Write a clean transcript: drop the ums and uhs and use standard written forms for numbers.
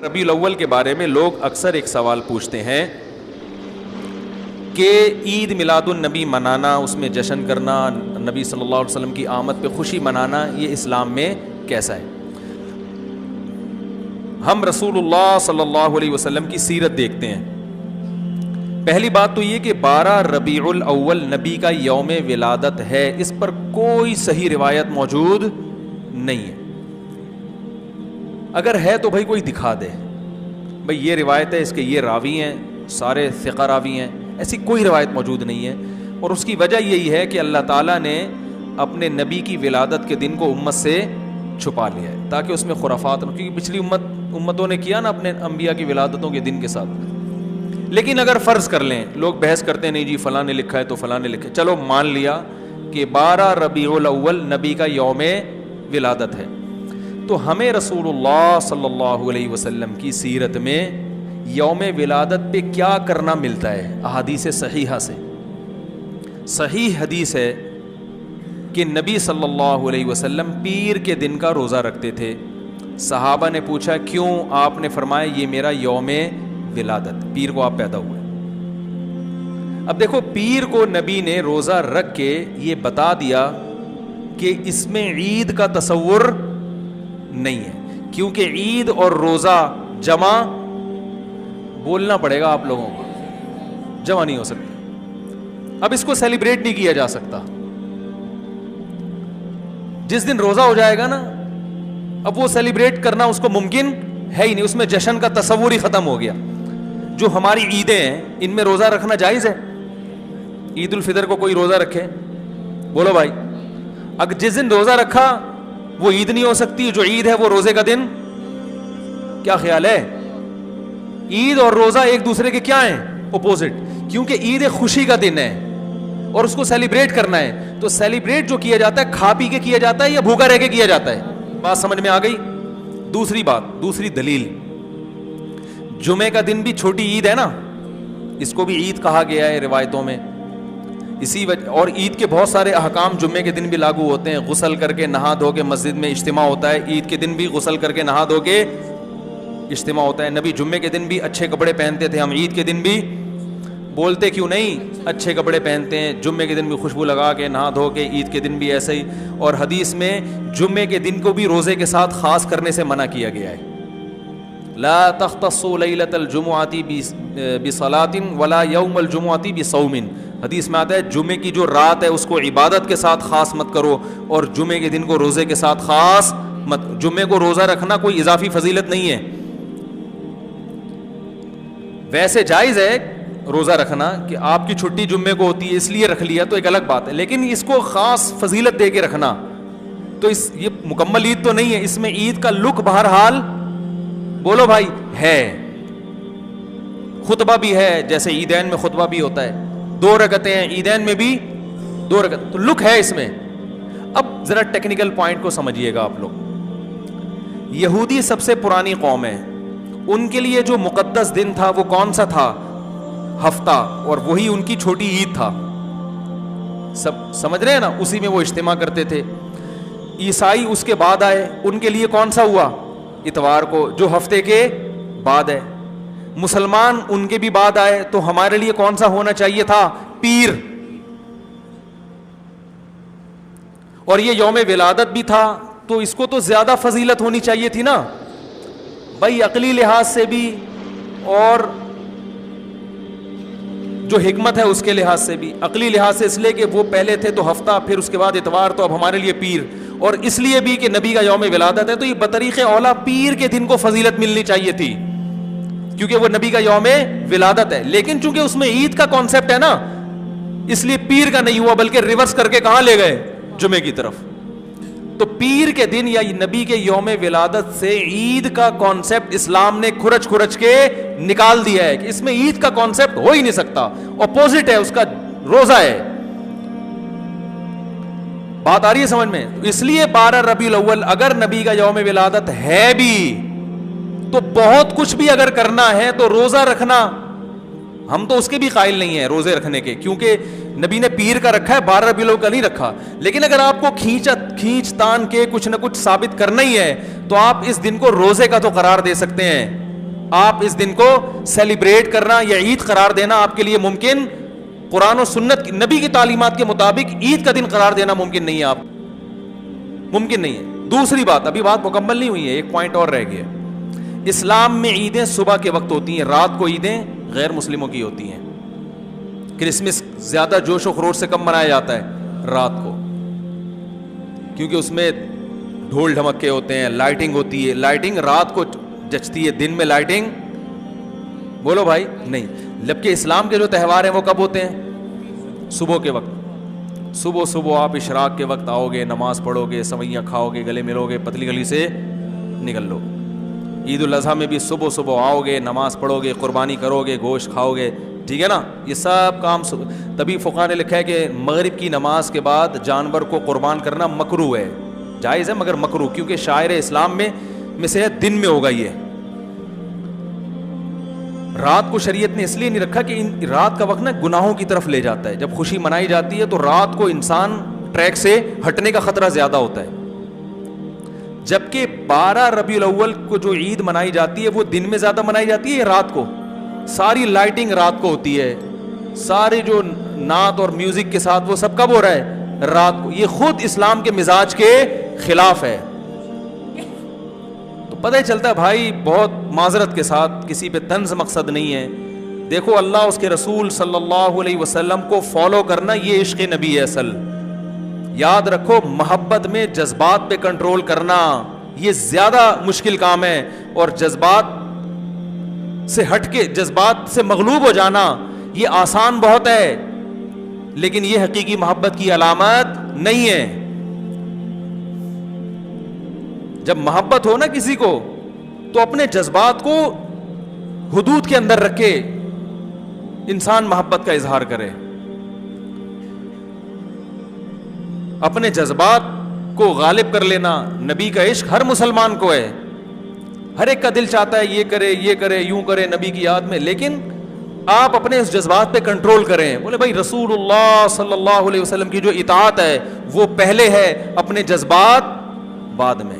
ربیع الاول کے بارے میں لوگ اکثر ایک سوال پوچھتے ہیں کہ عید میلاد النبی منانا، اس میں جشن کرنا، نبی صلی اللہ علیہ وسلم کی آمد پہ خوشی منانا، یہ اسلام میں کیسا ہے؟ ہم رسول اللہ صلی اللہ علیہ وسلم کی سیرت دیکھتے ہیں۔ پہلی بات تو یہ کہ 12 ربیع الاول نبی کا یوم ولادت ہے، اس پر کوئی صحیح روایت موجود نہیں ہے۔ اگر ہے تو بھائی کوئی دکھا دے، بھائی یہ روایت ہے، اس کے یہ راوی ہیں، سارے ثقہ راوی ہیں، ایسی کوئی روایت موجود نہیں ہے۔ اور اس کی وجہ یہی ہے کہ اللہ تعالیٰ نے اپنے نبی کی ولادت کے دن کو امت سے چھپا لیا ہے تاکہ اس میں خرافات نہ، کیونکہ پچھلی امتوں نے کیا نا اپنے انبیاء کی ولادتوں کے دن کے ساتھ۔ لیکن اگر فرض کر لیں، لوگ بحث کرتے ہیں نہیں جی فلاں نے لکھا ہے تو فلاں نے لکھا ہے، چلو مان لیا کہ 12 ربیع الاول نبی کا یوم ولادت ہے، تو ہمیں رسول اللہ صلی اللہ علیہ وسلم کی سیرت میں یوم ولادت پہ کیا کرنا ملتا ہے؟ احادیث صحیحہ سے صحیح حدیث ہے کہ نبی صلی اللہ علیہ وسلم پیر کے دن کا روزہ رکھتے تھے۔ صحابہ نے پوچھا کیوں؟ آپ نے فرمایا یہ میرا یوم ولادت، پیر کو آپ پیدا ہوئے۔ اب دیکھو، پیر کو نبی نے روزہ رکھ کے یہ بتا دیا کہ اس میں عید کا تصور نہیں ہے، کیونکہ عید اور روزہ جمع بولنا پڑے گا آپ لوگوں کو، جمع نہیں ہو سکتا۔ اب اس کو سیلیبریٹ نہیں کیا جا سکتا۔ جس دن روزہ ہو جائے گا نا، اب وہ سیلیبریٹ کرنا اس کو ممکن ہے ہی نہیں، اس میں جشن کا تصور ہی ختم ہو گیا۔ جو ہماری عیدیں ہیں ان میں روزہ رکھنا جائز ہے؟ عید الفطر کو کوئی روزہ رکھے؟ بولو بھائی، اگر جس دن روزہ رکھا وہ عید نہیں ہو سکتی، جو عید ہے وہ روزے کا دن؟ کیا خیال ہے؟ عید اور روزہ ایک دوسرے کے کیا ہیں؟ اپوزٹ، کیونکہ عید ایک خوشی کا دن ہے اور اس کو سیلیبریٹ کرنا ہے، تو سیلیبریٹ جو کیا جاتا ہے کھا پی کے کیا جاتا ہے یا بھوکا رہ کے کیا جاتا ہے؟ بات سمجھ میں آ گئی؟ دوسری بات، دوسری دلیل، جمعے کا دن بھی چھوٹی عید ہے نا، اس کو بھی عید کہا گیا ہے روایتوں میں، اسی وجہ، اور عید کے بہت سارے احکام جمعے کے دن بھی لاگو ہوتے ہیں۔ غسل کر کے نہا دھو کے مسجد میں اجتماع ہوتا ہے، عید کے دن بھی غسل کر کے نہا دھو کے اجتماع ہوتا ہے۔ نبی جمعے کے دن بھی اچھے کپڑے پہنتے تھے، ہم عید کے دن بھی بولتے کیوں نہیں اچھے کپڑے پہنتے ہیں، جمعے کے دن بھی خوشبو لگا کے نہا دھو کے، عید کے دن بھی ایسے ہی۔ اور حدیث میں جمعے کے دن کو بھی روزے کے ساتھ خاص کرنے سے منع کیا گیا ہے، لا تختصوا لیلۃ الجمعۃ بصلاۃ ولا یوم الجمعۃ بصوم۔ حدیث میں آتا ہے جمعے کی جو رات ہے اس کو عبادت کے ساتھ خاص مت کرو، اور جمعے کے دن کو روزے کے ساتھ خاص مت۔ جمعے کو روزہ رکھنا کوئی اضافی فضیلت نہیں ہے، ویسے جائز ہے روزہ رکھنا کہ آپ کی چھٹی جمعے کو ہوتی ہے اس لیے رکھ لیا تو ایک الگ بات ہے، لیکن اس کو خاص فضیلت دے کے رکھنا تو یہ مکمل عید تو نہیں ہے۔ اس میں عید کا لک بہرحال بولو بھائی ہے، خطبہ بھی ہے، جیسے عیدین میں خطبہ بھی ہوتا ہے، 2 رکعتیں ہیں عیدین میں بھی 2 رکعت، تو لک ہے اس میں۔ اب ذرا ٹیکنیکل پوائنٹ کو سمجھیے گا آپ لوگ۔ یہودی سب سے پرانی قوم ہے، ان کے لیے جو مقدس دن تھا وہ کون سا تھا؟ ہفتہ، اور وہی ان کی چھوٹی عید تھا، سب سمجھ رہے ہیں نا، اسی میں وہ اجتماع کرتے تھے۔ عیسائی اس کے بعد آئے، ان کے لیے کون سا ہوا؟ اتوار کو، جو ہفتے کے بعد ہے۔ مسلمان ان کے بھی بعد آئے، تو ہمارے لیے کون سا ہونا چاہیے تھا؟ پیر۔ اور یہ یوم ولادت بھی تھا تو اس کو تو زیادہ فضیلت ہونی چاہیے تھی نا بھائی، عقلی لحاظ سے بھی اور جو حکمت ہے اس کے لحاظ سے بھی۔ عقلی لحاظ سے اس لیے کہ وہ پہلے تھے تو ہفتہ، پھر اس کے بعد اتوار، تو اب ہمارے لیے پیر، اور اس لیے بھی کہ نبی کا یوم ولادت ہے تو یہ بطریق اولا پیر کے دن کو فضیلت ملنی چاہیے تھی کیونکہ وہ نبی کا یوم ولادت ہے۔ لیکن چونکہ اس میں عید کا کانسیپٹ ہے نا، اس لیے پیر کا نہیں ہوا بلکہ ریورس کر کے کہاں لے گئے؟ جمعے کی طرف۔ تو پیر کے دن یا نبی کے یوم ولادت سے عید کا کانسیپٹ اسلام نے کھرچ کھرچ کے نکال دیا ہے کہ اس میں عید کا کانسیپٹ ہو ہی نہیں سکتا، اپوزٹ ہے اس کا، روزہ ہے۔ بات آ رہی ہے سمجھ میں؟ اس لیے 12 ربیع الاول اگر نبی کا یوم ولادت ہے بھی تو بہت کچھ بھی اگر کرنا ہے تو روزہ رکھنا، ہم تو اس کے بھی قائل نہیں ہیں روزے رکھنے کے، کیونکہ نبی نے پیر کا رکھا ہے، 12 ربیع الاول کا نہیں رکھا۔ لیکن اگر آپ کو کھینچ تان کے کچھ نہ کچھ ثابت کرنا ہی ہے تو آپ اس دن کو روزے کا تو قرار دے سکتے ہیں آپ اس دن کو سیلیبریٹ کرنا یا عید قرار دینا آپ کے لیے ممکن قرآن و سنت نبی کی تعلیمات کے مطابق عید کا دن قرار دینا ممکن نہیں ہے، آپ ممکن نہیں ہے. دوسری بات، ابھی بات مکمل نہیں ہوئی ہے، ایک پوائنٹ اور رہ گیا. اسلام میں عیدیں صبح کے وقت ہوتی ہیں، رات کو عیدیں غیر مسلموں کی ہوتی ہیں. کرسمس زیادہ جوش و خروش سے کم منایا جاتا ہے رات کو، کیونکہ اس میں ڈھول ڈھمکے ہوتے ہیں، لائٹنگ ہوتی ہے. لائٹنگ رات کو جچتی ہے، دن میں لائٹنگ بولو بھائی نہیں. جبکہ اسلام کے جو تہوار ہیں وہ کب ہوتے ہیں؟ صبح کے وقت. صبح آپ اشراق کے وقت آؤ گے، نماز پڑھو گے، سوئیاں کھاؤ گے، گلے ملو گے، پتلی گلی سے نکل لو. عید الاضحیٰ میں بھی صبح آؤ گے، نماز پڑھو گے، قربانی کرو گے، گوشت کھاؤ گے، ٹھیک ہے نا. یہ سب کام تبھی فقہاء نے لکھا ہے کہ مغرب کی نماز کے بعد جانور کو قربان کرنا مکروہ ہے. جائز ہے مگر مکروہ، کیونکہ شاعر اسلام میں سے دن میں ہوگا. یہ رات کو شریعت نے اس لیے نہیں رکھا کہ رات کا وقت نا گناہوں کی طرف لے جاتا ہے. جب خوشی منائی جاتی ہے تو رات کو انسان ٹریک سے ہٹنے کا خطرہ زیادہ ہوتا ہے. جبکہ 12 ربیع الاول کو جو عید منائی جاتی ہے وہ دن میں زیادہ منائی جاتی ہے یا رات کو؟ ساری لائٹنگ رات کو ہوتی ہے، سارے جو نعت اور میوزک کے ساتھ وہ سب کب ہو رہا ہے؟ رات کو. یہ خود اسلام کے مزاج کے خلاف ہے. تو پتہ ہی چلتا ہے بھائی، بہت معذرت کے ساتھ، کسی پہ طنز مقصد نہیں ہے. دیکھو اللہ اس کے رسول صلی اللہ علیہ وسلم کو فالو کرنا یہ عشق نبی ہے اصل. یاد رکھو، محبت میں جذبات پہ کنٹرول کرنا یہ زیادہ مشکل کام ہے، اور جذبات سے ہٹ کے، جذبات سے مغلوب ہو جانا یہ آسان بہت ہے، لیکن یہ حقیقی محبت کی علامت نہیں ہے. جب محبت ہو نا کسی کو تو اپنے جذبات کو حدود کے اندر رکھے انسان محبت کا اظہار کرے. اپنے جذبات کو غالب کر لینا نبی کا عشق ہر مسلمان کو ہے. ہر ایک کا دل چاہتا ہے یہ کرے یوں کرے نبی کی یاد میں، لیکن آپ اپنے اس جذبات پہ کنٹرول کریں. بولے بھائی رسول اللہ صلی اللہ علیہ وسلم کی جو اطاعت ہے وہ پہلے ہے، اپنے جذبات بعد میں.